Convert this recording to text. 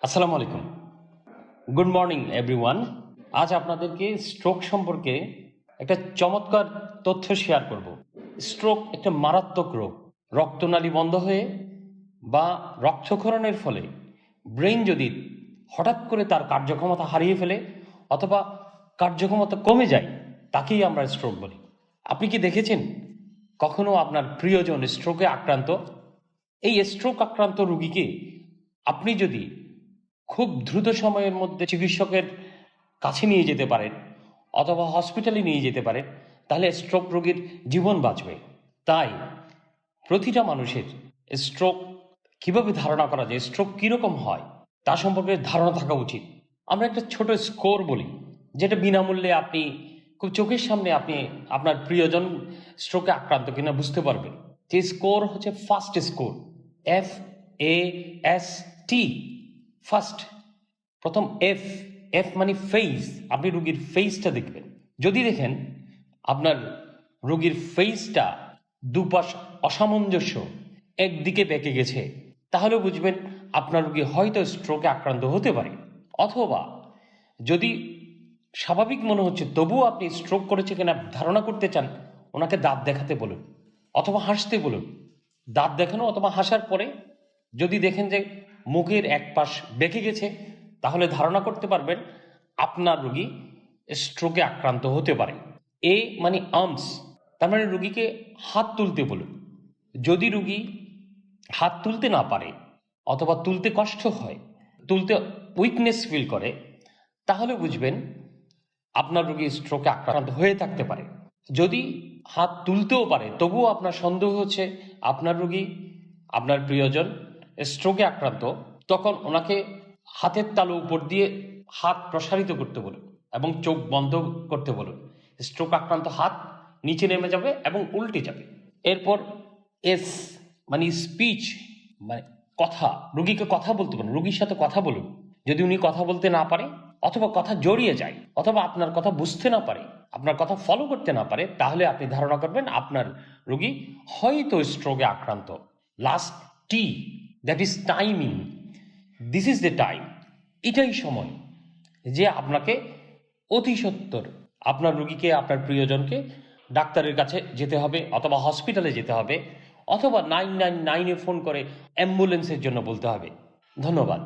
আসসালামু আলাইকুম। Good morning everyone. আজ আপনাদেরকে স্ট্রোক সম্পর্কে একটা চমৎকার তথ্য শেয়ার করব। স্ট্রোক একটা মারাত্মক রোগ। রক্তনালী বন্ধ হয়ে বা রক্তক্ষরণের ফলে ব্রেন যদি হঠাৎ করে তার কার্যক্ষমতা হারিয়ে ফেলে অথবা কার্যক্ষমতা কমে যায়, তাকেই আমরা স্ট্রোক বলি। আপনি কি দেখেছেন কখনো আপনার প্রিয়জন স্ট্রোকে আক্রান্ত? এই স্ট্রোক আক্রান্ত রোগীকে আপনি যদি খুব দ্রুত সময়ের মধ্যে চিকিৎসকের কাছে নিয়ে যেতে পারেন অথবা হসপিটালে নিয়ে যেতে পারেন, তাহলে স্ট্রোক রোগীর জীবন বাঁচবে। তাই প্রতিটা মানুষের স্ট্রোক কিভাবে ধারণা করা যায়, স্ট্রোক কীরকম হয় তা সম্পর্কে ধারণা থাকা উচিত। আমরা একটা ছোট স্কোর বলি, যেটা বিনামূল্যে আপনি খুব চোখের সামনে আপনি আপনার প্রিয়জন স্ট্রোকে আক্রান্ত কিনা বুঝতে পারবেন। যে স্কোর হচ্ছে ফার্স্ট স্কোর, FAST, ফার্স্ট। প্রথম এফ, এফ মানে ফেস। আপনি রুগীর ফেসটা দেখবেন। যদি দেখেন আপনার রোগীর ফেসটা দুপাশ অসামঞ্জস্য, একদিকে বেঁকে গেছে, তাহলে বুঝবেন আপনার রোগী হয়তো স্ট্রোকে আক্রান্ত হতে পারে। অথবা যদি স্বাভাবিক মনে হচ্ছে তবুও আপনি স্ট্রোক করেছে কিনা ধারণা করতে চান, ওনাকে দাঁত দেখাতে বলুন অথবা হাসতে বলুন। দাঁত দেখানো অথবা হাসার পরে যদি দেখেন যে মুখের এক পাশ বেঁকে গেছে, তাহলে ধারণা করতে পারবেন আপনার রোগী স্ট্রোকে আক্রান্ত হতে পারে। এ মানে আর্মস, তার মানে রোগীকে হাত তুলতে বলুন। যদি রোগী হাত তুলতে না পারে অথবা তুলতে কষ্ট হয়, তুলতে উইকনেস ফিল করে, তাহলে বুঝবেন আপনার রোগী স্ট্রোকে আক্রান্ত হয়ে থাকতে পারে। যদি হাত তুলতেও পারে তবুও আপনার সন্দেহ হচ্ছে আপনার রোগী, আপনার প্রিয়জন স্ট্রোকে আক্রান্ত, তখন ওনাকে হাতের তালু উপর দিয়ে হাত প্রসারিত করতে বলুন এবং চোখ বন্ধ করতে বলুন। স্ট্রোক আক্রান্ত হাত নিচে নেমে যাবে এবং উল্টে যাবে। এরপর এস মানে স্পিচ, মানে কথা। রুগীকে কথা বলতে বলুন, রুগীর সাথে কথা বলুন। যদি উনি কথা বলতে না পারে অথবা কথা জড়িয়ে যায় অথবা আপনার কথা বুঝতে না পারে, আপনার কথা ফলো করতে না পারে, তাহলে আপনি ধারণা করবেন আপনার রোগী হয়তো স্ট্রোকে আক্রান্ত। Last T, that is timing. This is the time. এটাই সময় যে আপনাকে অতি সত্বর আপনার রোগীকে, আপনার প্রিয়জনকে ডাক্তারের কাছে যেতে হবে অথবা হসপিটালে যেতে হবে অথবা 999-এ ফোন করে অ্যাম্বুলেন্সের জন্য বলতে হবে। ধন্যবাদ।